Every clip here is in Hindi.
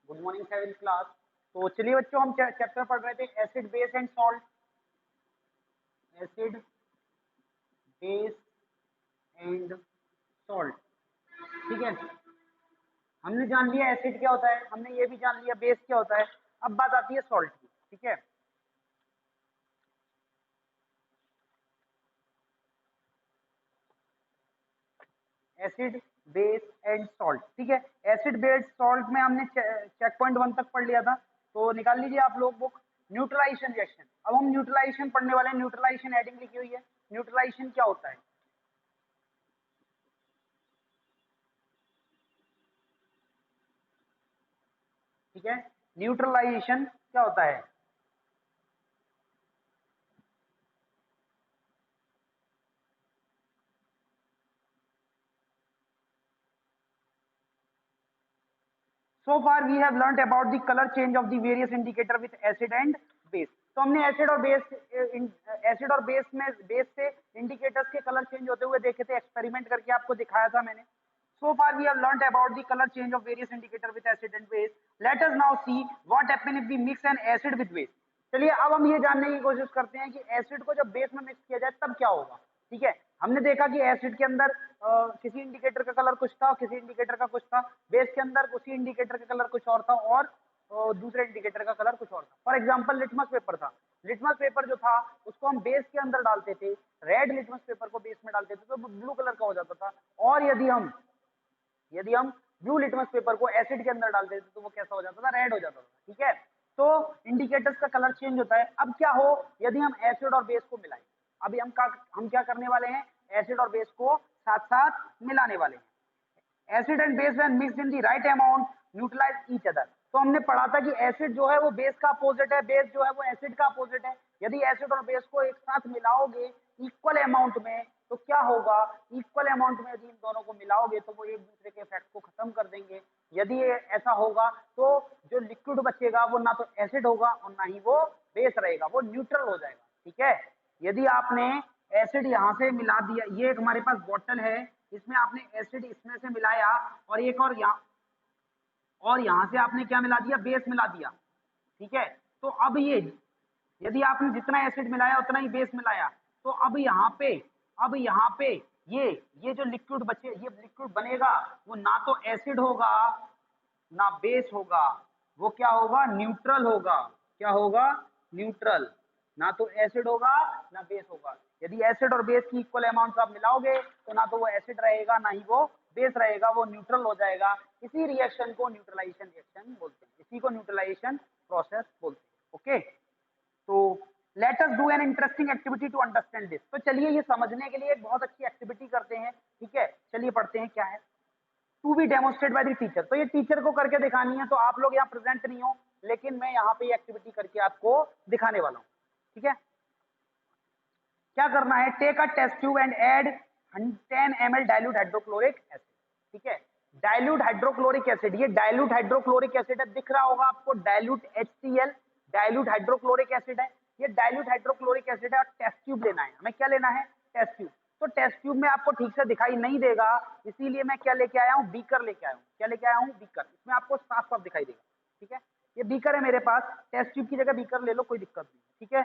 Good morning 7th class. तो चलिए बच्चों, हम चैप्टर पढ़ रहे थे acid base and salt. Acid base and salt, ठीक है। हमने जान लिया एसिड क्या होता है, हमने ये भी जान लिया बेस क्या होता है। अब बात आती है सॉल्ट की, ठीक है। एसिड बेस एंड सॉल्ट, ठीक है। एसिड बेस सॉल्ट में हमने चेक पॉइंट 1 तक पढ़ लिया था, तो निकाल लीजिए आप लोग बुक। न्यूट्रलाइजेशन रिएक्शन, अब हम न्यूट्रलाइजेशन पढ़ने वाले हैं। न्यूट्रलाइजेशन हेडिंग लिखी हुई है। न्यूट्रलाइजेशन क्या होता है, ठीक है। न्यूट्रलाइजेशन क्या होता है, so far we have learnt about the color change of the various indicator with acid and base। तो हमने एसिड और बेस, एसिड और बेस में बेस से इंडिकेटर्स के कलर चेंज होते हुए देखे थे, एक्सपेरिमेंट करके आपको दिखाया था मैंने। So far we have learnt about the color change of various indicator with acid and base। Let us now see what happen if we mix an acid with base। चलिए अब हम ये जानने की कोशिश करते हैं कि एसिड को जब बेस में मिक्स किया जाए तब क्या होगा, ठीक है। हमने देखा कि एसिड के अंदर किसी इंडिकेटर का कलर कुछ था, किसी इंडिकेटर का कुछ था। बेस के अंदर उसी इंडिकेटर का कलर कुछ और था और दूसरे इंडिकेटर का कलर कुछ और था। फॉर एग्जांपल लिटमस पेपर था। लिटमस पेपर जो था उसको हम बेस के अंदर डालते थे, रेड लिटमस पेपर को बेस में डालते थे तो ब्लू कलर का हो जाता था। और यदि हम ब्लू लिटमस पेपर को एसिड के अंदर डाल देते तो वो कैसा हो जाता था, रेड हो जाता था, ठीक है। तो इंडिकेटर्स का कलर चेंज होता है। अब क्या हो यदि हम एसिड और बेस को मिलाएं। अभी हम क्या करने वाले हैं, एसिड और बेस को साथ साथ मिलाने वाले हैं। Acid and base when mixed in the right amount neutralise each other. तो हमने पढ़ा था कि एसिड जो है वो बेस का अपोजिट है, बेस जो है वो एसिड का अपोजिट है। यदि एसिड और बेस को एक साथ मिलाओगे इक्वल अमाउंट में तो क्या होगा, इक्वल अमाउंट में यदि इन दोनों को मिलाओगे तो वो एक दूसरे के इफेक्ट को खत्म कर देंगे। यदि ये ऐसा होगा तो जो लिक्विड बचेगा वो ना तो एसिड होगा और ना ही वो बेस रहेगा, वो न्यूट्रल हो जाएगा, ठीक है। यदि आपने एसिड यहाँ से मिला दिया, ये एक हमारे पास बॉटल है, इसमें आपने एसिड इसमें से मिलाया और एक और यहाँ से आपने क्या मिला दिया, बेस मिला दिया, ठीक है। तो अब ये यदि आपने जितना एसिड मिलाया उतना ही बेस मिलाया तो अब यहाँ पे ये जो लिक्विड बचे, ये लिक्विड बनेगा वो ना तो एसिड होगा ना बेस होगा, वो क्या होगा, न्यूट्रल होगा। क्या होगा, न्यूट्रल। ना तो एसिड होगा ना बेस होगा। यदि एसिड और बेस की इक्वल अमाउंट आप मिलाओगे तो ना तो वो एसिड रहेगा ना ही वो बेस रहेगा, वो न्यूट्रल हो जाएगा। इसी रिएक्शन को न्यूट्रलाइजेशन रिएक्शन बोलते हैं, इसी को न्यूट्रलाइजेशन प्रोसेस बोलते हैं, ओके। तो let us do an interesting activity to understand this. तो चलिए ये समझने के लिए एक बहुत अच्छी एक्टिविटी करते हैं, ठीक है। चलिए पढ़ते हैं क्या है। To be demonstrate by the teacher. तो ये टीचर को करके दिखानी है, तो आप लोग यहाँ प्रेजेंट नहीं हो लेकिन मैं यहाँ पे एक्टिविटी करके आपको दिखाने वाला हूँ, ठीक है। क्या करना है, take a test tube and add 10 ml dilute hydrochloric acid, ठीक है। डाइल्यूट हाइड्रोक्लोरिक एसिड, ये डाइल्यूट हाइड्रोक्लोरिक एसिड है, दिख रहा होगा आपको, dilute HCl, dilute hydrochloric acid है। ये डाइल्यूट हाइड्रोक्लोरिक एसिड है और टेस्ट ट्यूब लेना है हमें। क्या लेना है, टेस्ट ट्यूब। तो टेस्ट ट्यूब में आपको ठीक से दिखाई नहीं देगा, इसीलिए मैं क्या लेके आया हूँ, बीकर लेके आया हूँ। क्या लेके आया हूँ, बीकर। इसमें आपको साफ साफ दिखाई देगा, ठीक है। ये बीकर है मेरे पास, टेस्ट ट्यूब की जगह बीकर ले लो, कोई दिक्कत नहीं, ठीक है।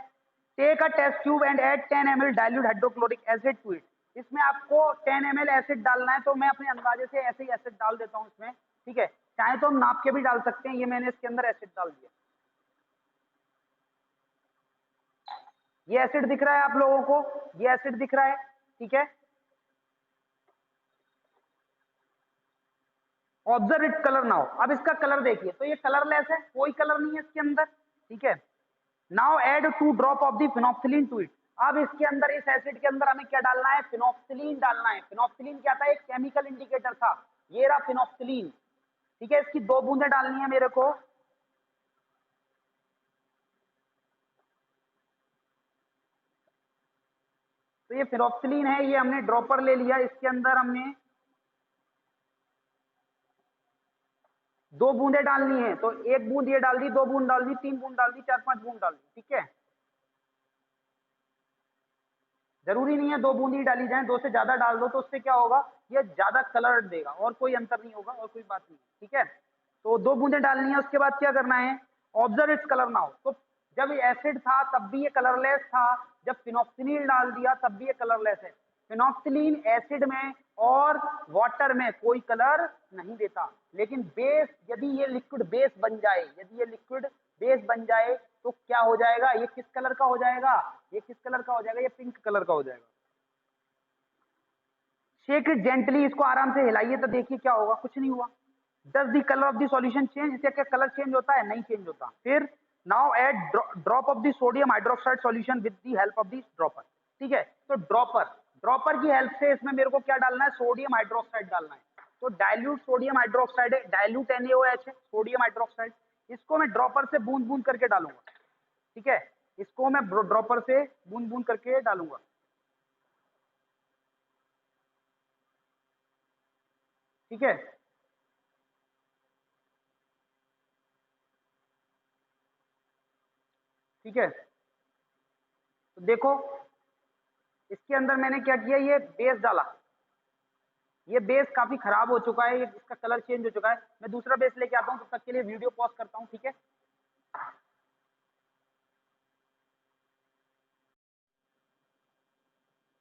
Take a test tube and add 10 ml dilute hydrochloric acid to it. इसमें आपको 10 ml एसिड डालना है, तो मैं अपने अंदाजे से ऐसे ही एसिड डाल देता हूं इसमें, ठीक है। चाहे तो हम नाप के भी डाल सकते हैं, ये मैंने इसके अंदर एसिड डाल दिया। ये एसिड दिख रहा है आप लोगों को, ये एसिड दिख रहा है, ठीक है। Observe it colour now. अब इसका कलर देखिए, तो ये कलरलेस है, कोई कलर नहीं है इसके अंदर, ठीक है। Now add 2 drop of the phenolphthalein to it. अब इसके अंदर, इस एसिड के अंदर हमें क्या डालना है, फिनोक्सिलिन डालना है। फिनोक्सिलिन क्या था, एक केमिकल इंडिकेटर था, ये रहा फिनोक्सिलिन, ठीक है। इसकी 2 बूंदें डालनी है मेरे को। तो ये फिनोक्सिलिन है, ये हमने ड्रॉपर ले लिया, इसके अंदर हमने 2 बूंदें डालनी है। तो 1 बूंद ये डाल दी, 2 बूंद डाल दी, 3 बूंद डाल दी, 4-5 बूंद डाल दी, ठीक है। जरूरी नहीं है 2 बूंद ही डाली जाए, 2 से ज्यादा डाल दो तो उससे क्या होगा, ये ज्यादा कलर देगा और कोई अंतर नहीं होगा और कोई बात नहीं, ठीक है। तो 2 बूंदें डालनी है, उसके बाद क्या करना है, ऑब्जर्व इट्स कलर नाउ। तो जब एसिड था तब भी ये कलरलेस था, जब फिनोक्सिनिल डाल दिया तब भी ये कलरलेस है। फिनोक्सिलिन एसिड में और वाटर में कोई कलर नहीं देता, लेकिन बेस, यदि ये लिक्विड बेस बन जाए, यदि ये लिक्विड बेस बन जाए तो क्या हो जाएगा, ये किस कलर का हो जाएगा, ये किस कलर का हो जाएगा, ये पिंक कलर का हो जाएगा। शेक इट जेंटली, इसको आराम से हिलाइए तो देखिए क्या होगा, कुछ नहीं हुआ। Does the colour of the solution change, इससे क्या कलर चेंज होता है, नहीं चेंज होता। फिर now add drop of the sodium hydroxide solution with the help of the dropper. ठीक है, तो ड्रॉपर ड्रॉपर की हेल्प से इसमें मेरे को क्या डालना है, सोडियम हाइड्रोक्साइड डालना है। तो डाइल्यूट सोडियम हाइड्रोक्साइड है, डाइल्यूट NaOH है, सोडियम हाइड्रोक्साइड। इसको मैं ड्रॉपर से बूंद बूंद करके डालूंगा। ठीक है, इसको मैं ड्रॉपर से बूंद बूंद करके डालूंगा। ठीक है, ठीक है, तो देखो इसके अंदर मैंने क्या किया, ये बेस डाला, ये बेस काफी खराब हो चुका है, ये इसका कलर चेंज हो चुका है। मैं दूसरा बेस लेके आता हूँ, तब तक के लिए वीडियो पॉज करता हूँ। ठीक है,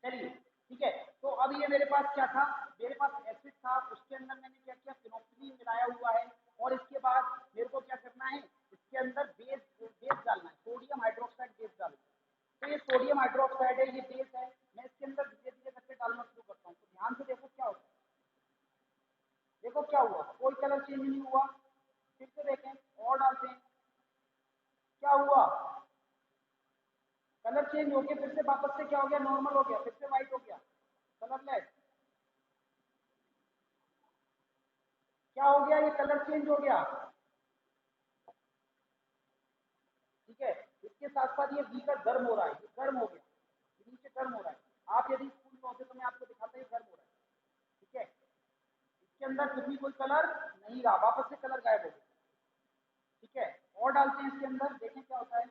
चलिए, ठीक है। तो अब ये मेरे पास क्या था, मेरे पास एसिड था, उसके अंदर मैंने क्या किया, फिनोक्सिलिन मिलाया हुआ है, और इसके बाद मेरे को क्या करना है, इसके अंदर बेस बेस डालना है, सोडियम हाइड्रोक्साइड बेस डालना है। तो ये सोडियम हाइड्रोक्साइड है, ये बेस है, मैं इसके अंदर धीरे धीरे करके डालना शुरू करता हूँ। तो ध्यान से देखो क्या होता है, देखो क्या हुआ, कोई कलर चेंज नहीं हुआ। फिर से देखें और डालते हैं, क्या हुआ, कलर चेंज हो गया, फिर से वापस से क्या हो गया, नॉर्मल हो गया, फिर से व्हाइट हो गया, कलरलेस। क्या हो गया, ये कलर चेंज हो गया। ठीक है, इसके साथ साथ ये बीकर गर्म हो रहा है, ये गर्म हो गया, ये नीचे गर्म हो रहा है। आप यदि स्कूल में होते तो मैं आपको दिखाता, ये गर्म हो रहा है। ठीक है, इसके अंदर फिर भी कोई कलर नहीं रहा, वापस से कलर गायब हो गया। ठीक है, और डालते हैं इसके अंदर, देखें क्या होता है।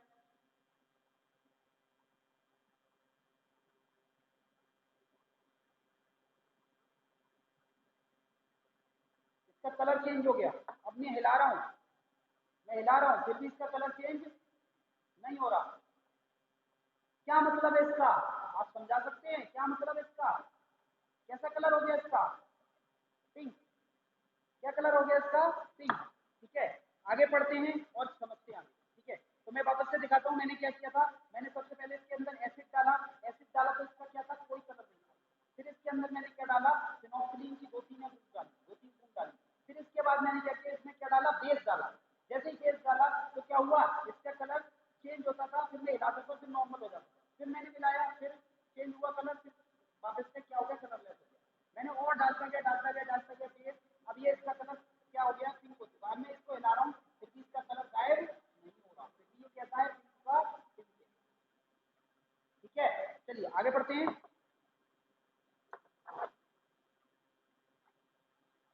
इसका कलर चेंज हो गया। अब मैं हिला रहा हूँ, मैं हिला रहा हूँ, फिर भी इसका कलर चेंज नहीं हो रहा। क्या मतलब है इसका, आप समझा सकते हैं क्या मतलब है इसका, कैसा कलर हो गया इसका, पिंक। क्या कलर हो गया इसका, पिंक। ठीक है, आगे पढ़ते हैं और समझते हैं आगे। ठीक है, तो मैं वापस से दिखाता हूँ मैंने क्या किया था। मैंने सबसे पहले इसके अंदर एसिड डाला, एसिड डाला तो इसका क्या था, कोई कलर नहीं था। फिर इसके अंदर मैंने क्या डाला, फिनोक्सिलिन की 2-3 बूंद डाली, 2-3 बूंद डाली। फिर इसके बाद मैंने क्या किया, इसमें क्या डाला, बेस डाला। जैसे ही बेस डाला तो क्या हुआ, इसका कलर चेंज होता था, फिर मैं हिलाता था, फिर नॉर्मल हो जाता था, फिर मैंने मिलाया, फिर चेंज हुआ कलर, फिर वापस से क्या हो गया, कलर लेस हो गया। मैंने और डालता गया, डालता गया, डालता गया बेस। अब ये इसका कलर क्या हो गया, पिंक हो चुका। अब मैं इसको हिला रहा हूँ, फिर भी इसका कलर गायब नहीं हो रहा, फिर भी ये कैसा है, पिंक का पिंक है। ठीक है, चलिए आगे बढ़ते हैं।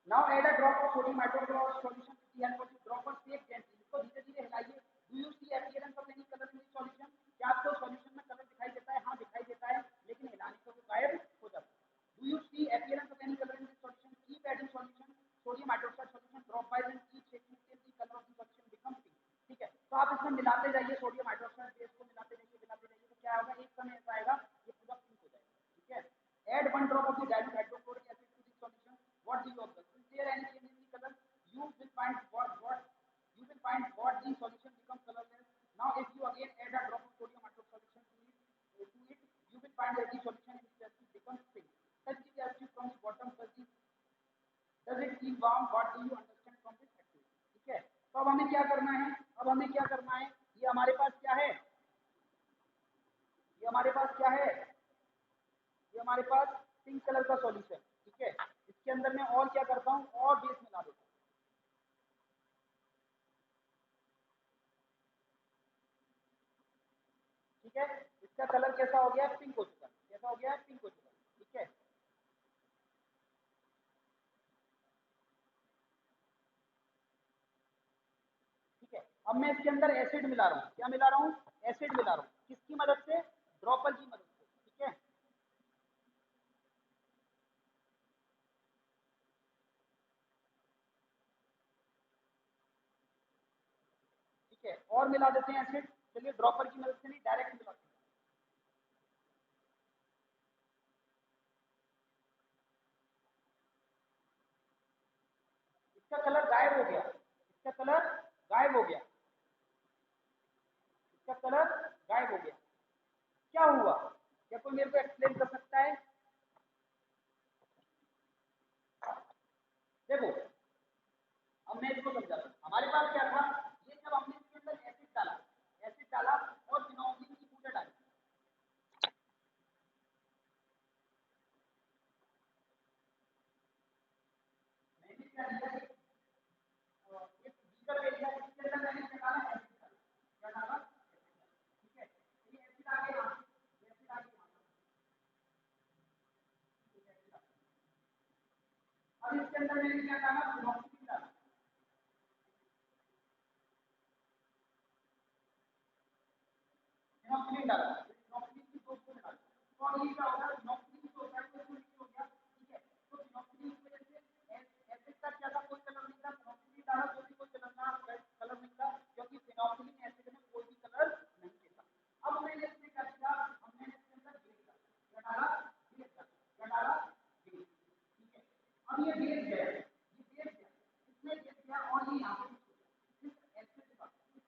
Now add a drop of sodium hydrochloride solution to the help of dropper, shake gently, इसको धीरे धीरे हिलाइए। Do you see appearance of any colour in this solution, क्या आपको सॉल्यूशन में कलर दिखाई देता है, हाँ दिखाई देता है, लेकिन हिलाने से वो गायब हो जाता है। Do you see appearance of any colour in this solution, keep adding solution, sodium hydroxide solution dropwise and keep shaking till the colour of the solution become pink. ठीक है, तो आप इसमें मिलाते जाइए, सोडियम हाइड्रोक्साइड बेस को मिलाते जाइए, मिलाते जाइए, तो क्या होगा, एक समय ऐसा आएगा ये पूरा पिंक हो जाएगा। ठीक है, add 1 drop of the dilute hydrochloric acid to this solution. What do you observe? Is there any change in the color? You will find what the solution becomes colorless. Now, if you again add a drop of sodium hydroxide solution to it, you will find that the solution in this acid becomes pink. Touch the acid from the bottom. Does it feel warm? What do you understand from this activity? ठीक है, तो अब हमें क्या करना है, अब हमें क्या करना है, ये हमारे पास क्या है, ये हमारे पास क्या है, ये हमारे पास पिंक कलर का सॉल्यूशन। ठीक है, इसके अंदर मैं और क्या करता हूँ, और बेस मिला देता हूँ। ठीक है, इसका कलर कैसा हो गया, पिंक हो चुका है, कैसा हो गया, पिंक हो चुका है। ठीक है, ठीक है, अब मैं इसके अंदर एसिड मिला रहा हूँ, क्या मिला रहा हूँ, एसिड मिला रहा हूँ, किसकी मदद से, ड्रॉपर की मदद से। ठीक है, है, और मिला देते हैं एसिड। चलिए ड्रॉपर की मदद से नहीं, डायरेक्ट मिलाते हैं। इसका कलर गायब हो गया, इसका कलर गायब हो गया, इसका कलर गायब हो गया। क्या हुआ? क्या कोई मेरे को एक्सप्लेन कर सकता है? देखो अब मैं इसको समझाता हूँ। हमारे पास क्या था, ये जब हमने इसके अंदर एसिड डाला और फिनोलिन की पूजा डाली, मैंने क्या किया, एक बीकर ले लिया, इसके अंदर मैंने क्या डाला, एसिड डाला। क्या डाला? ठीक है, ये एसिड आ गया, ये एसिड आ गया। अब इसके अंदर मैंने क्या डाला, फिनोक्सिलिन डाला। फिनोक्सिलिन डाला, फिनोक्सिलिन की दो स्पून डाला। तो अब ये क्या होगा, फिनोक्सिलिन जो होता है वो इसमें मिक्स हो गया। ठीक है, तो फिनोक्सिलिन की वजह से एसिड का क्या था, कोई कलर नहीं था। फिनोक्सिलिन डाला तो भी कोई कलर नहीं था, क्योंकि फिनोक्सिलिन एसिड में कोई भी कलर नहीं था। अब मैंने इसमें क्या किया, हमने इसके अंदर बेस डाला। क्या डाला? बेस डाला। क्या डाला? बेस। ठीक है, अब ये बेस गया, ये बेस गया, इसमें बेस गया और ये यहाँ पे इस एसिड का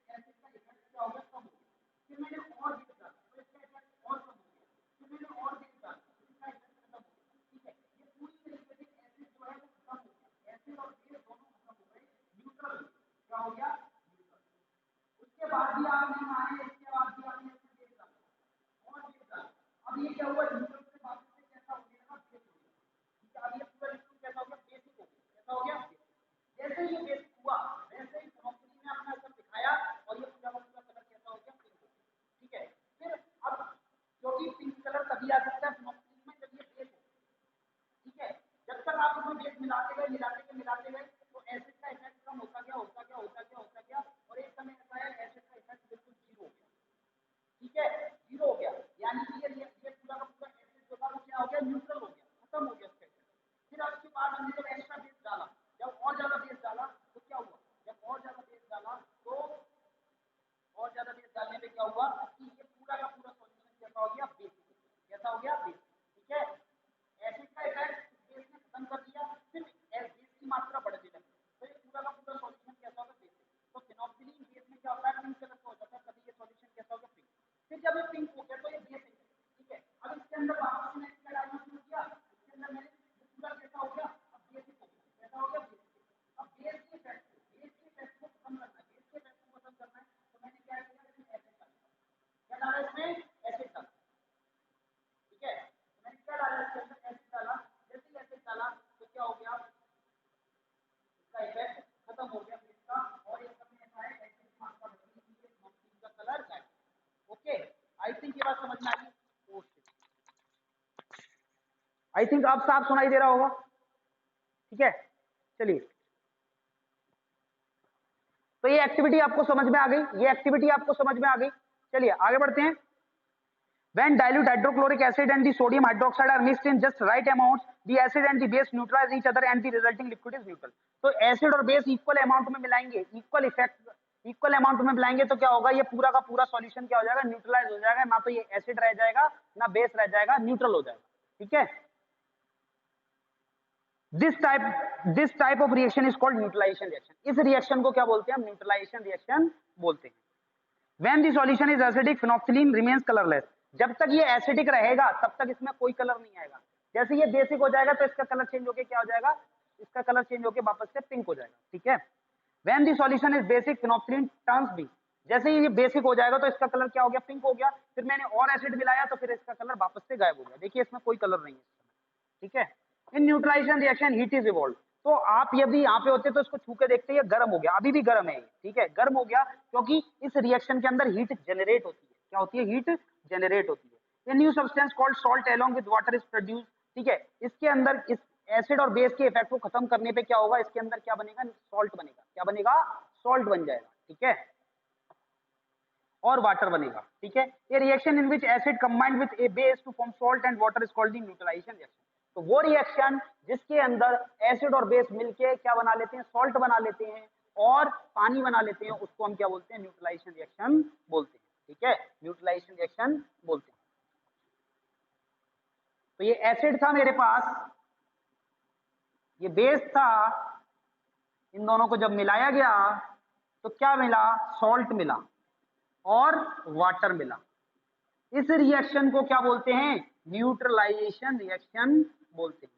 इफेक्ट क्या हो गया, कम हो गया। फिर मैंने और बेस डाला तो इसका इफेक्ट और कम हो गया। फिर मैंने और बेस डाला तो इसका इफेक्ट खत्म हो गया। ठीक है, ये पूरी तरीके से एसिड जो है वो खत्म हो गया, एसिड और बेस दोनों खत्म हो गए, न्यूट्रल हो गया। क्या हो गया? न्यूट्रल। उसके बाद भी आप नहीं माने, इसके बाद भी आपने इसमें बेस डाला और बेस डाला। अब ये क्या हुआ, न्यूट्रल से वापस से कैसा हो गया, बेस हो गया। ठीक है, अब ये पूरा लिक्विड कैसा हो गया, बेसिक हो गया। कैसा हो गया? जैसे ये बेसिक हुआ वैसे ही फिनोक्सिलिन ने अपना असर दिखाया और ये पूरा का पूरा कलर कैसा हो गया, पिंक हो गया। ठीक है, फिर अब क्योंकि पिंक कलर तभी आ सकता है फिनोक्सिलिन में जब ये बेस हो। ठीक है, जब तक आप उसमें बेस मिलाते गए तो एसिड का इफेक्ट कम होता गया और एक समय ऐसा है एसिड का इफेक्ट बिल्कुल जीरो हो गया। ठीक है, जीरो हो गया, यानी कि ये पूरा का पूरा एसिड जो था वो क्या हो गया, न्यूट्रल हो गया, खत्म हो गया उसका इफेक्ट। फिर उसके बाद हमने जब एक्स्ट्रा बेस डाला, जब और ज्यादा बेस डाला तो क्या हुआ, जब और ज्यादा बेस डाला तो और ज्यादा बेस डालने पे क्या हुआ कि ये पूरा का पूरा सॉल्यूशन कैसा हो गया, बेस। कैसा हो गया, बेस। ठीक है, एसिड का इफेक्ट बेस ने खत्म कर दिया, फिर बेस की मात्रा बढ़ने लगी, तो ये पूरा का पूरा सॉल्यूशन कैसा होगा, बेस। तो फिनोक्सिलिन बेस में क्या होता है, पिंक कलर का हो जाता है, तभी ये सॉल्यूशन कैसा होगा, पिंक। फिर जब ये पिंक हो गया तो ये बेस है। ठीक है, अब इसके अंदर वापस से मैंने क्या डालना शुरू किया, इसके अंदर मैंने पूरा कैसा हो गया, अब बेसिक हो गया। कैसा हो गया, बेसिक। अब बेस के इफेक्ट को खत्म करना है, बेस के इफेक्ट को खत्म करना है, तो मैंने क्या किया, इसमें एसिड डाला। क्या डाला, इसमें एसिड डाला। ठीक है, तो मैंने क्या डाला, इसके अंदर एसिड डाला। जैसे ही एसिड डाला तो क्या हो गया, इसका इफेक्ट खत्म हो गया बेस का, और एक समय ऐसा है एसिड की मात्रा बढ़ गई है, नॉक्सिन का कलर गायब। ओके, आई थिंक ये बात समझ में आ गई। ओ शिट, आई थिंक अब साफ सुनाई दे रहा होगा। ठीक है, चलिए, तो ये एक्टिविटी आपको समझ में आ गई, ये एक्टिविटी आपको समझ में आ गई। चलिए आगे बढ़ते हैं। When dilute hydrochloric acid and the sodium hydroxide are mixed in just right amounts, the acid and the base neutralize each other and the resulting liquid is neutral. तो एसिड और बेस इक्वल अमाउंट में मिलाएंगे, इक्वल इफेक्ट इक्वल अमाउंट में मिलाएंगे तो क्या होगा, ये पूरा का पूरा सॉल्यूशन क्या हो जाएगा, न्यूट्रलाइज हो जाएगा। ना तो ये एसिड रह जाएगा ना बेस रह जाएगा, न्यूट्रल हो जाएगा। ठीक है, this type of reaction is called neutralisation reaction. इस रिएक्शन को क्या बोलते हैं हम, न्यूट्रलाइजेशन रिएक्शन बोलते हैं। When the solution is acidic, phenolphthalein remains colorless. जब तक ये एसिडिक रहेगा तब तक इसमें कोई कलर नहीं आएगा। जैसे ये बेसिक हो जाएगा तो इसका कलर चेंज होके क्या हो जाएगा, इसका कलर चेंज होके वापस से पिंक हो जाएगा। ठीक है, When the solution is basic, phenolphthalein turns B. जैसे ये बेसिक हो जाएगा तो इसका कलर क्या हो गया, पिंक हो गया। फिर मैंने और एसिड मिलाया तो फिर इसका कलर वापस से गायब हो गया। देखिए इसमें कोई कलर नहीं है। ठीक है, in neutralisation reaction heat is evolve. तो आप यदि यहाँ पे होते तो इसको छू के देखते, ये गर्म हो गया, अभी भी गर्म है ये। ठीक है, गर्म हो गया क्योंकि इस रिएक्शन के अंदर हीट जनरेट होती है। क्या होती है, हीट जनरेट होती है। A new substance called salt along with water is produce. ठीक है, इसके अंदर इस एसिड और बेस के इफेक्ट को खत्म करने पे क्या होगा, इसके अंदर क्या बनेगा, सॉल्ट बनेगा। क्या बनेगा, सॉल्ट बन जाएगा। ठीक है, और वाटर बनेगा। ठीक है, ये reaction in which acid combined with a base to form salt and water is called the neutralisation reaction. तो वो रिएक्शन जिसके अंदर एसिड और बेस मिलके क्या बना लेते हैं, सॉल्ट बना लेते हैं, और पानी बना लेते हैं, उसको हम क्या बोलते हैं, न्यूट्रलाइजेशन रिएक्शन बोलते हैं। ठीक है, न्यूट्रलाइजेशन रिएक्शन बोलते हैं। तो ये एसिड था मेरे पास, ये बेस था, इन दोनों को जब मिलाया गया तो क्या मिला, सॉल्ट मिला और वाटर मिला। इस रिएक्शन को क्या बोलते हैं, न्यूट्रलाइजेशन रिएक्शन बोलते हैं।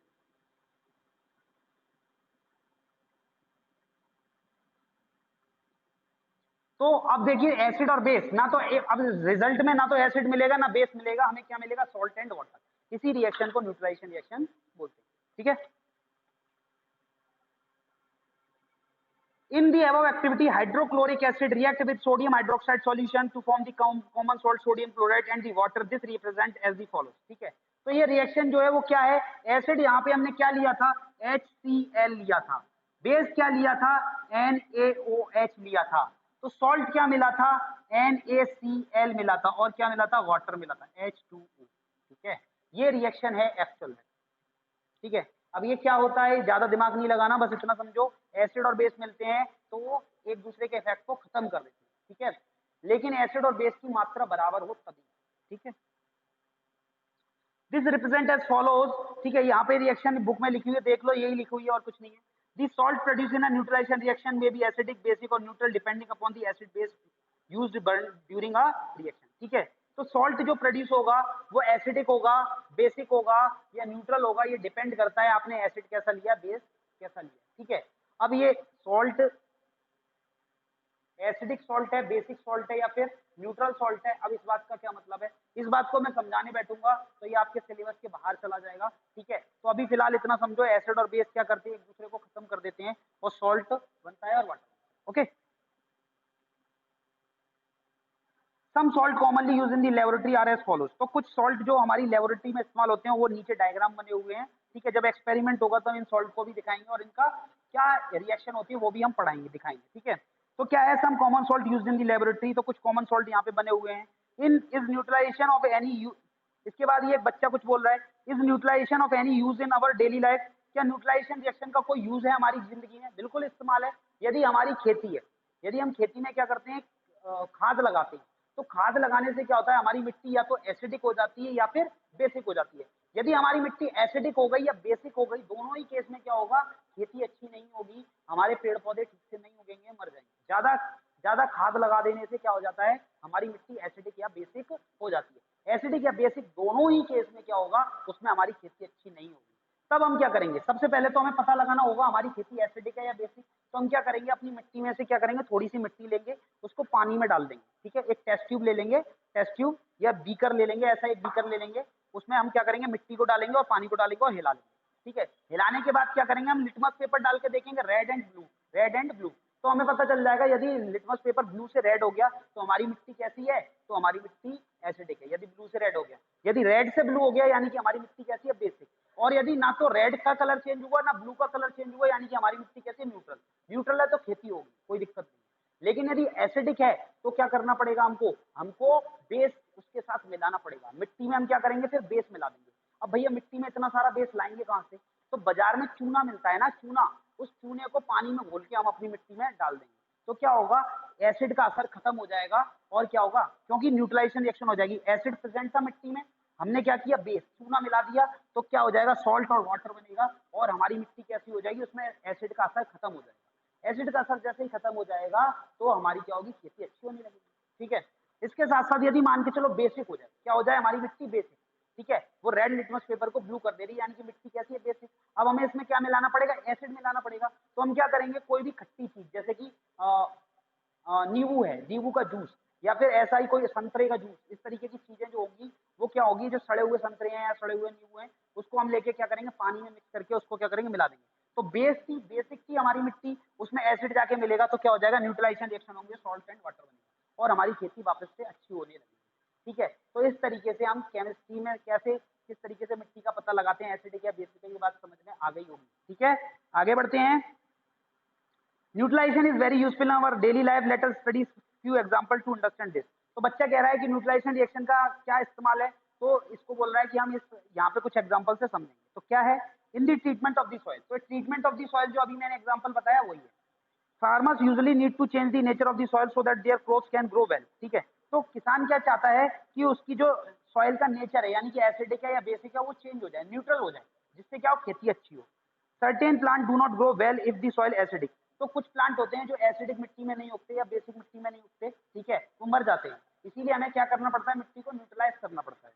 तो अब देखिए एसिड और बेस, ना तो अब रिजल्ट में ना तो एसिड मिलेगा ना बेस मिलेगा, हमें क्या मिलेगा, सॉल्ट एंड वाटर। इसी रिएक्शन को न्यूट्रलाइजेशन रिएक्शन बोलते हैं। ठीक है, in the above activity hydrochloric acid react with sodium hydroxide solution to form the common salt sodium chloride and the water, this represent as the follows। ठीक है, तो ये रिएक्शन जो है वो क्या है, एसिड यहाँ पे हमने क्या लिया था, HCl लिया था, बेस क्या लिया था, NaOH लिया था, तो सॉल्ट क्या मिला था, NaCl मिला था, और क्या मिला था, वाटर मिला था, H2O। ठीक है, ये रिएक्शन है एक्चुअल में। ठीक है, अब ये क्या होता है, ज्यादा दिमाग नहीं लगाना, बस इतना समझो, एसिड और बेस मिलते हैं तो वो एक दूसरे के इफेक्ट को खत्म कर देते हैं। ठीक है, लेकिन एसिड और बेस की मात्रा बराबर हो तभी। ठीक है, दिस रिप्रेजेंट एज फॉलोज। ठीक है, यहाँ पे रिएक्शन बुक में लिखी हुई है, देख लो, यही लिखी हुई है और कुछ नहीं है। The salt produce in neutralisation reaction में बी एसिडिक, बेसिक और neutral depending upon the acid base used during a reaction. ठीक है, तो सॉल्ट जो प्रोड्यूस होगा वो एसिडिक होगा, बेसिक होगा या न्यूट्रल होगा, ये डिपेंड करता है आपने एसिड कैसा लिया, बेस कैसा लिया। ठीक है, अब ये सॉल्ट एसिडिक सॉल्ट है, बेसिक सॉल्ट है या फिर न्यूट्रल सॉल्ट है, अब इस बात का क्या मतलब है, इस बात को मैं समझाने बैठूंगा तो ये आपके सिलेबस के बाहर चला जाएगा। ठीक है, तो अभी फिलहाल इतना समझो, एसिड और बेस क्या करते हैं, एक दूसरे को खत्म कर देते हैं और सॉल्ट बनता है और water. Okay, some salt commonly use in the laboratory are as follows. तो कुछ सॉल्ट जो हमारी लेबोरेटरी में इस्तेमाल होते हैं वो नीचे डायग्राम बने हुए हैं। ठीक है, जब एक्सपेरिमेंट होगा तो हम इन सॉल्ट को भी दिखाएंगे और इनका क्या रिएक्शन होती है वो भी हम पढ़ाएंगे, दिखाएंगे। ठीक है, तो क्या है, some common salt use in the laboratory, तो कुछ कॉमन सॉल्ट यहाँ पे बने हुए हैं। In is neutralisation of any, इसके बाद ये एक बच्चा कुछ बोल रहा है, is neutralisation of any use in our daily life. क्या न्यूट्रलाइजेशन रिएक्शन का कोई यूज है हमारी जिंदगी में, बिल्कुल इस्तेमाल है। यदि हमारी खेती है, यदि हम खेती में क्या करते हैं, खाद लगाते हैं, तो खाद लगाने से क्या होता है, हमारी मिट्टी या तो एसिडिक हो जाती है या फिर बेसिक हो जाती है। यदि हमारी मिट्टी एसिडिक हो गई या बेसिक हो गई, दोनों ही केस में क्या होगा, खेती अच्छी नहीं होगी, हमारे पेड़ पौधे ठीक से नहीं उगेंगे, मर जाएंगे। ज्यादा ज्यादा खाद लगा देने से क्या हो जाता है, हमारी मिट्टी एसिडिक या बेसिक हो जाती है। एसिडिक या बेसिक दोनों ही केस में क्या होगा, उसमें हमारी खेती अच्छी नहीं होगी। तब हम क्या करेंगे, सबसे पहले तो हमें पता लगाना होगा हमारी खेती एसिडिक है या बेसिक। तो हम क्या करेंगे, अपनी मिट्टी में से क्या करेंगे, थोड़ी सी मिट्टी लेंगे, उसको पानी में डाल देंगे। ठीक है, एक टेस्ट ट्यूब ले लेंगे, टेस्ट ट्यूब या बीकर ले लेंगे, ऐसा एक बीकर ले लेंगे, उसमें हम क्या करेंगे, मिट्टी को डालेंगे और पानी को डालेंगे और हिला लेंगे। ठीक है, हिलाने के बाद क्या करेंगे, हम लिटमस पेपर डाल के देखेंगे, red and blue, red and blue. तो हमें पता चल जाएगा, यदि लिटमस पेपर ब्लू से रेड हो गया तो हमारी मिट्टी कैसी है, तो हमारी मिट्टी एसिडिक है। यदि ब्लू से रेड हो गया, यदि रेड से ब्लू हो गया, यानी कि हमारी मिट्टी कैसी है, बेसिक। और यदि ना तो रेड का कलर चेंज हुआ ना ब्लू का कलर चेंज हुआ, यानी कि हमारी मिट्टी कैसी है, न्यूट्रल। न्यूट्रल है तो खेती होगी, कोई दिक्कत नहीं। लेकिन यदि एसिडिक है तो क्या करना पड़ेगा, हमको हमको बेस उसके साथ मिलाना पड़ेगा। मिट्टी में हम क्या करेंगे, फिर बेस मिला देंगे। अब भैया मिट्टी में इतना सारा बेस लाएंगे कहाँ से, तो बाजार में चूना मिलता है ना, चूना, उस चूने को पानी में घोल के हम अपनी मिट्टी में डाल देंगे। तो क्या होगा, एसिड का असर खत्म हो जाएगा और क्या होगा, क्योंकि न्यूट्रलाइजेशन रिएक्शन हो जाएगी, एसिड प्रेजेंट था मिट्टी में, हमने क्या किया, बेस चूना मिला दिया, तो क्या हो जाएगा, सॉल्ट और वाटर बनेगा और हमारी मिट्टी कैसी हो जाएगी, उसमें एसिड का असर खत्म हो जाएगा। एसिड का असर जैसे ही खत्म हो जाएगा तो हमारी क्या होगी, खेती अच्छी होने लगेगी। ठीक है, इसके साथ साथ यदि मान के चलो बेसिक हो जाए, क्या हो जाए, हमारी मिट्टी बेसिक। ठीक है, वो रेड लिटमस पेपर को ब्लू कर दे रही है, यानी कि मिट्टी कैसी है, बेसिक। अब हमें इसमें क्या मिलाना पड़ेगा, एसिड मिलाना पड़ेगा। तो हम क्या करेंगे, कोई भी खट्टी चीज जैसे कि नींबू है, नींबू का जूस, या फिर ऐसा ही कोई संतरे का जूस, इस तरीके की चीजें जो होगी वो क्या होगी, जो सड़े हुए संतरे हैं या सड़े हुए नींबू हैं, उसको हम लेके क्या करेंगे, पानी में मिक्स करके उसको क्या करेंगे, मिला देंगे। तो बेस थी, बेसिक थी हमारी मिट्टी, उसमें एसिड जाके मिलेगा तो क्या हो जाएगा, न्यूट्रलाइजेशन रिएक्शन होंगे, सॉल्ट एंड वाटर बनेगा और हमारी खेती वापस से अच्छी होने लगेगी। ठीक है, तो इस तरीके से हम केमिस्ट्री में कैसे किस तरीके से मिट्टी का पता लगाते हैं, एसिडिक या बेसिक, ये बात समझ में आ गई होगी। ठीक है, आगे बढ़ते हैं। Neutralisation is very useful in our daily life, let us study few example to understand this. तो बच्चा कह रहा है कि न्यूट्रलाइजेशन रिएक्शन का क्या इस्तेमाल है, तो इसको बोल रहा है कि हम इस यहाँ पे कुछ एग्जांपल से समझेंगे। तो क्या है, in the treatment of the soil, तो ट्रीटमेंट ऑफ द सॉइल जो अभी मैंने एग्जांपल बताया वही है। Farmers usually need to change the nature of the soil so that their crops can grow well. ठीक है, तो किसान क्या चाहता है कि उसकी जो सॉइल का नेचर है यानी कि एसिडिक है या बेसिक है वो चेंज हो जाए, न्यूट्रल हो जाए, जिससे क्या हो खेती अच्छी हो। Certain plant do not grow well if the soil acidic. तो कुछ प्लांट होते हैं जो एसिडिक मिट्टी में नहीं उगते या बेसिक मिट्टी में नहीं उगते, ठीक है, वो मर जाते हैं। इसीलिए हमें क्या करना पड़ता है, मिट्टी को न्यूट्रलाइज करना पड़ता है।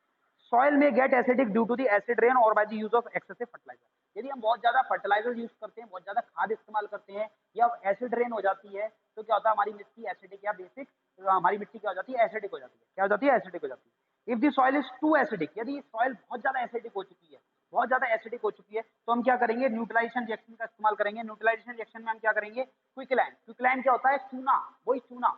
सॉइल में get acidic due to the acid rain और by the use of excessive fertiliser. यदि हम बहुत ज्यादा फर्टिलाइजर यूज करते हैं, बहुत ज्यादा खाद इस्तेमाल करते हैं या एसिड रेन हो जाती है, तो क्या होता है हमारी मिट्टी एसिडिक या बेसिक, हमारी मिट्टी क्या हो जाती है, एसिडिक हो जाती है। क्या हो जाती है, एसिडिक हो जाती है। If the soil is too acidic, यदि सॉइल बहुत ज्यादा एसिडिक हो चुकी है, बहुत ज्यादा एसिडिक हो चुकी है, तो हम क्या करेंगे, न्यूट्रलाइजेशन रिएक्शन का इस्तेमाल करेंगे। न्यूट्रलाइजेशन रिएक्शन में हम क्या करेंगे, क्विकलैंड। क्विकलैंड क्या होता है, चूना, वही चूना,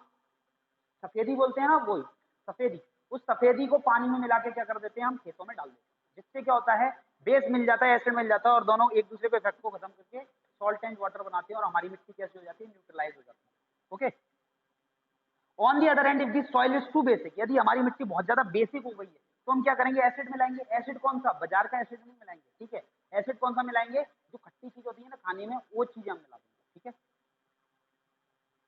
सफेदी बोलते हैं ना, वही सफेदी। उस सफेदी को पानी में मिला के क्या कर देते हैं, हम खेतों में डाल देते हैं, जिससे क्या होता है, बेस मिल जाता है, एसिड मिल जाता है, और दोनों एक दूसरे के इफेक्ट को खत्म करके सॉल्ट एंड वाटर बनाते हैं और हमारी मिट्टी कैसी हो जाती है, न्यूट्रलाइज हो जाती है। Okay. On the other end if this soil is too basic, यदि हमारी मिट्टी बहुत ज्यादा बेसिक हो गई है, तो हम क्या करेंगे, एसिड मिलाएंगे। एसिड कौन सा, बाजार का एसिड नहीं मिलाएंगे, ठीक है। एसिड कौन सा मिलाएंगे, जो खट्टी चीज होती है ना खाने में, वो चीजें हम मिला देंगे, ठीक है।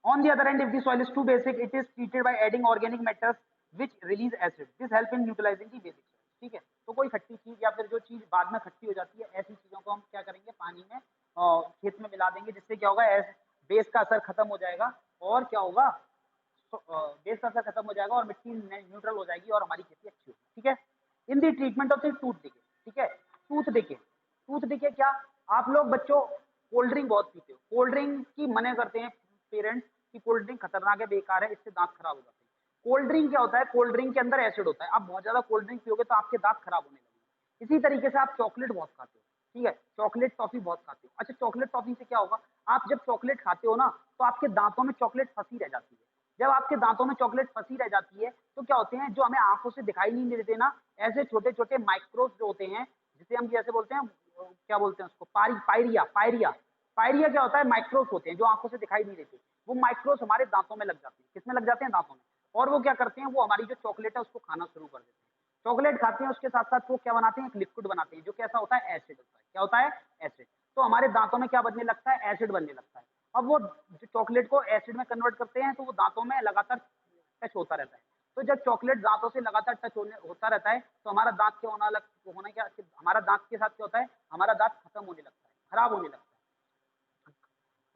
On the other hand, if the soil is too basic, it is treated by adding organic matters which release acid. This help in utilizing the basic soil. ठीक है, तो कोई खट्टी चीज या फिर जो चीज बाद में खट्टी हो जाती है, ऐसी चीजों को हम क्या करेंगे, पानी में खेत में मिला देंगे, जिससे क्या होगा, बेस का असर खत्म हो जाएगा और क्या होगा, बेस का असर खत्म हो जाएगा और मिट्टी न्यूट्रल हो जाएगी और हमारी खेती अच्छी होगी। ठीक है। In the treatment of the tooth decay, ठीक है, टूथ डिके। टूथ डिके क्या, आप लोग बच्चों कोल्ड ड्रिंक बहुत पीते हो, कोल्ड ड्रिंक की मना करते हैं पेरेंट्स कि कोल्ड ड्रिंक खतरनाक है, बेकार है, इससे दांत खराब हो जाते हैं। कोल्ड ड्रिंक क्या होता है, कोल्ड ड्रिंक के अंदर एसिड होता है। आप बहुत ज्यादा कोल्ड ड्रिंक पियोगे तो आपके दांत खराब होने लगेंगे। इसी तरीके से आप चॉकलेट बहुत खाते हो, ठीक है, चॉकलेट टॉफी बहुत खाते हो। अच्छा, चॉकलेट टॉफी से क्या होगा, आप जब चॉकलेट खाते हो ना, तो आपके दांतों में चॉकलेट फंसी रह जाती है। जब आपके दांतों में चॉकलेट फंसी रह जाती है, तो क्या होते हैं, जो हमें आंखों से दिखाई नहीं देते ना, ऐसे छोटे छोटे माइक्रोस जो होते हैं, जिसे हम जैसे बोलते हैं, क्या बोलते हैं उसको, पायरिया। पायरिया, पायरिया क्या होता है, माइक्रोस होते हैं जो आंखों से दिखाई नहीं देते। वो माइक्रोस हमारे दांतों में लग जाते हैं। किसमें लग जाते हैं, दांतों में। और वो क्या करते हैं, वो हमारी जो चॉकलेट है उसको खाना शुरू कर देते हैं। चॉकलेट खाते हैं, उसके साथ साथ वो क्या बनाते हैं, एक लिक्विड बनाते हैं जो कैसा होता है, एसिड होता है। क्या होता है, एसिड। तो हमारे दांतों में क्या बनने लगता है, एसिड बनने लगता है। अब वो जो चॉकलेट को एसिड में कन्वर्ट करते हैं, तो वो दांतों में लगातार टच होता रहता है। तो जब चॉकलेट दांतों से लगातार टच होता रहता है, तो हमारा दांत क्या होना क्या, हमारा दांत के साथ क्या होता है, हमारा दांत खत्म होने लगता है, खराब होने लगता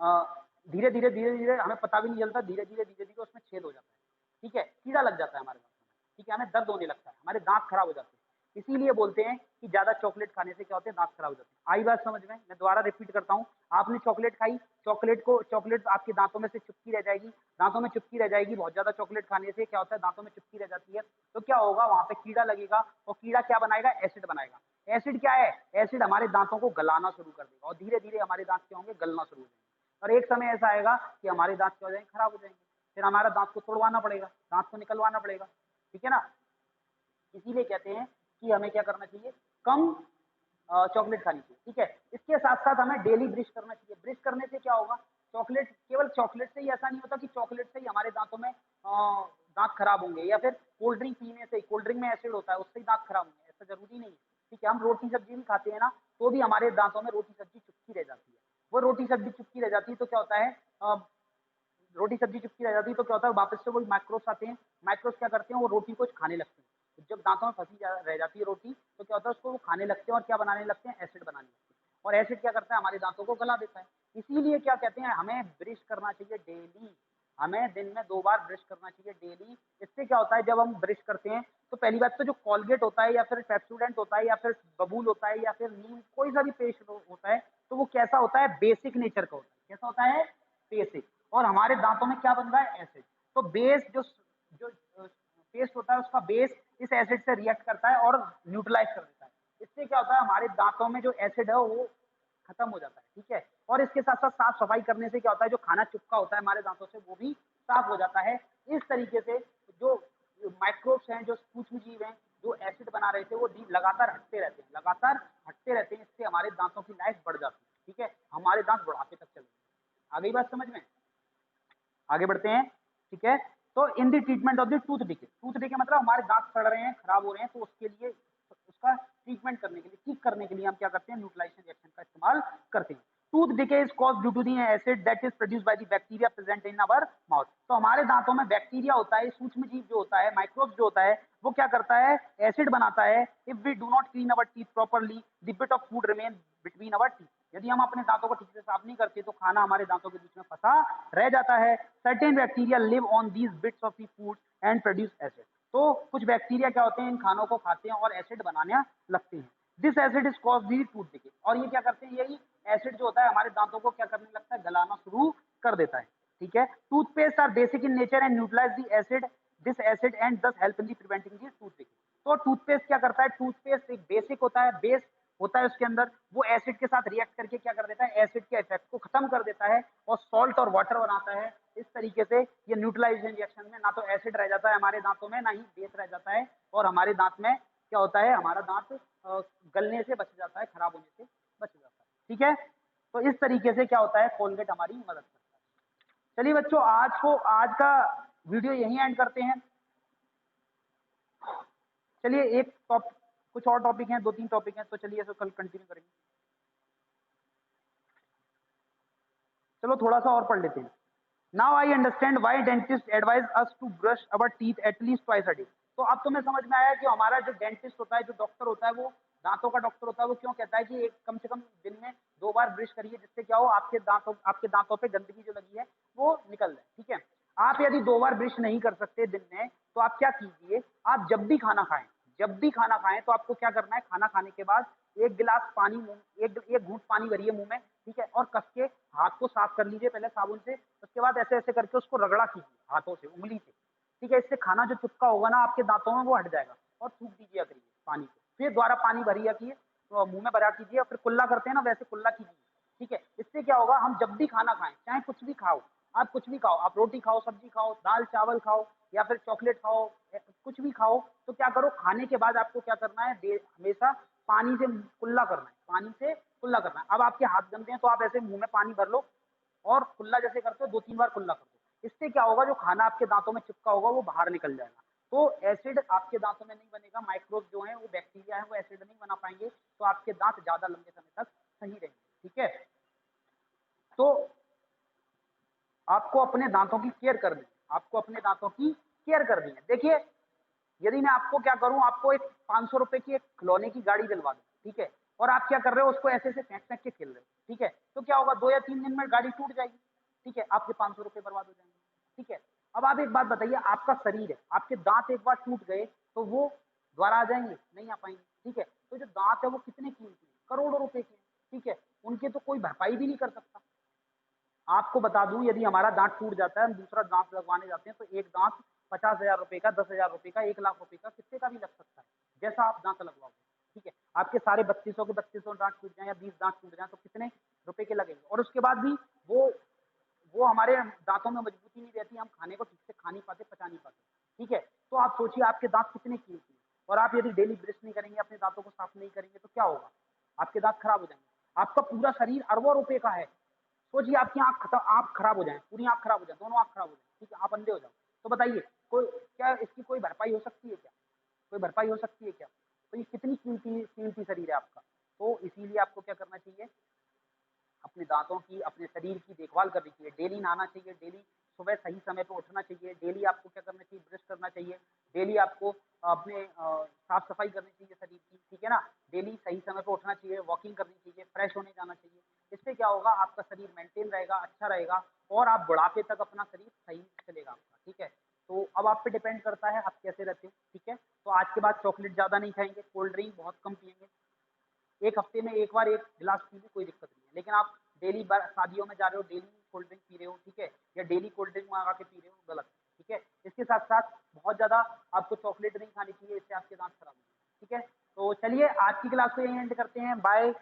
है। धीरे धीरे धीरे धीरे हमें पता भी नहीं चलता, धीरे धीरे धीरे धीरे उसमें छेद हो जाता है, ठीक है, कीड़ा लग जाता है हमारे दांतों में, ठीक है, हमें दर्द होने लगता है, हमारे दांत खराब हो जाते हैं। इसीलिए बोलते हैं कि ज्यादा चॉकलेट खाने से क्या होते हैं, दांत खराब हो जाते हैं। आई बात समझ में, मैं दोबारा रिपीट करता हूँ। आपने चॉकलेट खाई, चॉकलेट आपके दांतों में से चिपकी रह जाएगी, दांतों में चिपकी रह जाएगी। बहुत ज्यादा चॉकलेट खाने से क्या होता है, दांतों में चिपकी रह जाती है, तो क्या होगा, वहां पे कीड़ा लगेगा और कीड़ा क्या बनाएगा, एसिड बनाएगा। एसिड क्या है, एसिड हमारे दांतों को गलाना शुरू कर देगा और धीरे धीरे हमारे दांत क्या होंगे, गलना शुरू हो जाएंगे। और एक समय ऐसा आएगा कि हमारे दांत क्या हो जाएंगे, खराब हो जाएंगे। फिर हमारा दांत को तोड़वाना पड़ेगा, दांत को निकलवाना पड़ेगा, ठीक है ना। इसीलिए कहते हैं कि हमें क्या करना चाहिए, कम चॉकलेट खानी चाहिए, ठीक है। इसके साथ साथ हमें डेली ब्रश करना चाहिए। ब्रश करने से क्या होगा, चॉकलेट, केवल चॉकलेट से ही ऐसा नहीं होता कि चॉकलेट से ही हमारे दांतों में दांत खराब होंगे, या फिर कोल्ड ड्रिंक पीने से, कोल्ड ड्रिंक में एसिड होता है उससे ही दांत खराब होंगे, ऐसा जरूरी नहीं है, ठीक है। हम रोटी सब्जी भी खाते हैं ना, तो भी हमारे दांतों में रोटी सब्जी चिपकी रह जाती है। वो रोटी सब्जी चिपकी रह जाती है तो क्या होता है, रोटी सब्जी चिपकी रह जाती है तो क्या होता है, वापस से वही माइक्रोस आते हैं। माइक्रोस क्या करते हैं, वो रोटी को खाने लगते हैं। तो जब दांतों में रह जाती है रोटी, तो क्या होता है, उसको वो खाने लगते हैं और क्या बनाने लगते हैं, एसिड बनाने लगते हैं। और एसिड क्या करता है, हमारे दांतों को गला देता है। इसीलिए क्या कहते हैं, हमें ब्रश करना चाहिए डेली। हमें दिन में 2 बार ब्रश करना चाहिए डेली। इससे क्या होता है, जब हम ब्रश करते हैं तो पहली बात तो जो कॉलगेट होता है या फिर पेप्सोडेंट होता है या फिर बबूल होता है या फिर नीम, कोई सा भी पेस्ट होता है, तो वो कैसा होता है, बेसिक नेचर का होता है। कैसा होता है, बेसिक। और हमारे दांतों में क्या बन रहा है, एसिड। तो बेस जो जो पेस्ट होता है, उसका बेस इस एसिड से रिएक्ट करता है और न्यूट्रलाइज कर देता है। इससे क्या होता है, हमारे दांतों में जो एसिड है वो खत्म हो जाता है, ठीक है। और इसके साथ साथ साफ सफाई करने से क्या होता है, जो खाना चिपका होता है हमारे दांतों से, वो भी साफ हो जाता है। इस तरीके से जो माइक्रोब्स हैं, जो सूक्ष्म जीव हैं, जो एसिड बना रहे थे, वो लगातार हटते रहते हैं, लगातार हटते रहते हैं। इससे हमारे दांतों की लाइफ बढ़ जाती है, ठीक है, हमारे दांत बुढ़ापे तक चलते हैं। आ गई बात समझ में, आगे बढ़ते हैं, ठीक है। तो in the treatment of the tooth decay, tooth decay मतलब हमारे दांत सड़ रहे हैं, खराब हो रहे हैं, तो उसके लिए, उसका ट्रीटमेंट करने के लिए, ठीक करने के लिए हम क्या करते हैं, न्यूट्रलाइजेशन रिएक्शन का इस्तेमाल करते हैं। Tooth decay is cause due to the acid that is produce by the bacteria present in our mouth. तो हमारे दांतों में बैक्टीरिया होता है, सूक्ष्म जीव जो होता है, माइक्रोब जो होता है, वो क्या करता है, एसिड बनाता है। If we do not clean our teeth properly the bit of food remain between our teeth. यदि हम अपने दांतों को ठीक से साफ नहीं करते तो खाना हमारे दांतों के बीच में फंसा रह जाता है। Certain bacteria live on these bits of the food and produce acid. तो कुछ बैक्टीरिया क्या होते हैं, इन खानों को खाते हैं और एसिड बनाने लगते हैं। This acid is cause the tooth decay. और ये क्या करते हैं, यही एसिड जो होता है हमारे दांतों को क्या करने लगता है, गलाना शुरू कर देता है। ठीक है, toothpaste are basic in nature and neutralise the acid this acid and thus help in the preventing the tooth decay. तो टूथपेस्ट क्या करता है, टूथपेस्ट एक बेसिक होता है, बेस होता है उसके अंदर, वो एसिड के साथ रिएक्ट करके क्या कर देता है, एसिड के इफेक्ट को खत्म कर देता है और सॉल्ट और वाटर बनाता है। इस तरीके से ये न्यूट्रलाइजेशन रिएक्शन में ना तो एसिड रह जाता है हमारे दांतों में, ना ही बेस रह जाता है, और हमारे दांत में क्या होता है, हमारा दांत गलने से बच जाता है, खराब होने से बच जाता है। ठीक है, तो इस तरीके से क्या होता है, कोलगेट हमारी मदद करता है। चलिए बच्चों, आज का वीडियो यहीं एंड करते हैं। चलिए एक टॉप कुछ और टॉपिक हैं, 2-3 टॉपिक हैं, तो चलिए इसको कल कंटिन्यू करेंगे। चलो थोड़ा सा और पढ़ लेते हैं। Now I understand why dentist advise us to brush our teeth at least twice a day. तो अब तुम्हें समझ में आया कि हमारा जो डेंटिस्ट होता है, जो डॉक्टर होता है, वो दांतों का डॉक्टर होता है, वो क्यों कहता है कि एक कम से कम दिन में 2 बार ब्रश करिए, जिससे क्या हो, आपके दांतों पे गंदगी जो लगी है वो निकल जाए। ठीक है, आप यदि 2 बार ब्रश नहीं कर सकते दिन में, तो आप क्या कीजिए, आप जब भी खाना खाएं तो आपको क्या करना है, खाना खाने के बाद एक गिलास पानी मुंह एक घूंट पानी भरिए मुंह में। ठीक है, और कस के हाथ को साफ कर लीजिए पहले साबुन से, उसके बाद ऐसे ऐसे करके उसको रगड़ा कीजिए हाथों से, उंगली से। ठीक है, इससे खाना जो चिपका होगा ना आपके दांतों में वो हट जाएगा, और थूक दीजिए करिए पानी को, फिर दोबारा पानी भरिया कीजिए, तो मुंह में भरा कीजिए, और फिर कुल्ला करते हैं ना वैसे कुल्ला कीजिए। ठीक है, इससे क्या होगा, हम जब भी खाना खाएं, चाहे कुछ भी खाओ, आप कुछ भी खाओ, आप रोटी खाओ, सब्जी खाओ, दाल चावल खाओ, या फिर चॉकलेट खाओ, कुछ भी खाओ, तो क्या करो, खाने के बाद आपको क्या करना है, हमेशा पानी से कुल्ला करना है, पानी से कुल्ला करना है। अब आपके हाथ गंदे हैं तो आप ऐसे मुंह में पानी भर लो और कुल्ला जैसे करते हो 2-3 बार कुल्ला कर दो। इससे क्या होगा, जो खाना आपके दांतों में चिपका होगा वो बाहर निकल जाएगा। तो एसिड आपके दांतों में नहीं बनेगा, माइक्रोब जो है वो बैक्टीरिया है वो एसिड नहीं बना पाएंगे, तो आपके दांत ज्यादा लंबे समय तक सही रहेंगे। ठीक है, तो आपको अपने दांतों की केयर करनी है, आपको अपने दांतों की केयर करनी है। देखिए, यदि मैं आपको क्या करूं, आपको एक 500 रुपए की एक खिलौने की गाड़ी दिलवा दूं, ठीक है, और आप क्या कर रहे हो, उसको ऐसे ऐसे फेंक फेंक के खेल रहे हो, ठीक है, तो क्या होगा, 2 या 3 दिन में गाड़ी टूट जाएगी। ठीक है, आपके 500 रुपए बर्बाद हो जाएंगे। ठीक है, अब आप एक बात बताइए, आपका शरीर है, आपके दांत एक बार टूट गए तो वो दोबारा आ जाएंगे, नहीं आ पाएंगे। ठीक है, तो जो दांत है वो कितने कीमती है, करोड़ों रुपए के हैं। ठीक है, उनके तो कोई भरपाई भी नहीं कर सकता। आपको बता दूं, यदि हमारा दांत टूट जाता है, हम दूसरा दांत लगवाने जाते हैं, तो एक दांत 50,000 रुपए का, 10,000 रुपए का, 1 लाख रुपए का, कितने का भी लग सकता है, जैसा आप दांत लगवाओगे। ठीक है, आपके सारे 3200 के 3200 दांत टूट जाए या 20 दांत टूट जाए तो कितने रुपए के लगेंगे, और उसके बाद भी वो हमारे दांतों में मजबूती नहीं रहती, हम खाने को ठीक से खा नहीं पाते, पचा नहीं पाते। ठीक है, तो आप सोचिए आपके दांत कितने कीमती हैं, और आप यदि डेली ब्रश नहीं करेंगे, अपने दांतों को साफ नहीं करेंगे, तो क्या होगा, आपके दांत खराब हो जाएंगे। आपका पूरा शरीर अरबों रुपए का है, सोचिए आपकी आंख खराब हो जाए, पूरी आंख खराब हो जाए, दोनों आंख खराब हो जाए, ठीक है, आप अंधे हो जाओ, तो बताइए कोई क्या इसकी कोई भरपाई हो सकती है क्या, कोई भरपाई हो सकती है क्या। तो ये कितनी कीमती कीमती शरीर है आपका। तो इसीलिए आपको क्या करना चाहिए, अपने दांतों की, अपने शरीर की देखभाल करनी चाहिए, डेली नहाना चाहिए, डेली सुबह सही समय पे उठना चाहिए, डेली आपको क्या करना चाहिए, ब्रश करना चाहिए, डेली आपको अपने साफ सफाई करनी चाहिए शरीर की। ठीक है ना, डेली सही समय पे उठना चाहिए, वॉकिंग करनी चाहिए, फ्रेश होने जाना चाहिए। इससे क्या होगा, आपका शरीर मेंटेन रहेगा, अच्छा रहेगा, और आप बुढ़ापे तक अपना शरीर सही चलेगा आपका। ठीक है, तो अब आप पे डिपेंड करता है आप कैसे रहते हो। ठीक है, तो आज के बाद चॉकलेट ज्यादा नहीं खाएंगे, कोल्ड ड्रिंक बहुत कम पियेंगे, एक हफ्ते में एक बार एक गिलास पी ली कोई दिक्कत नहीं है, लेकिन आप डेली शादियों में जा रहे हो, डेली कोल्ड ड्रिंक पी रहे हो, ठीक है, या डेली कोल्ड ड्रिंक मंगा के पी रहे हो, गलत है। ठीक है, इसके साथ साथ बहुत ज्यादा आपको चॉकलेट नहीं खानी चाहिए, इससे आपके दांत खराब होंगे। ठीक है, तो चलिए आज की क्लास को यही एंड करते हैं, बाय।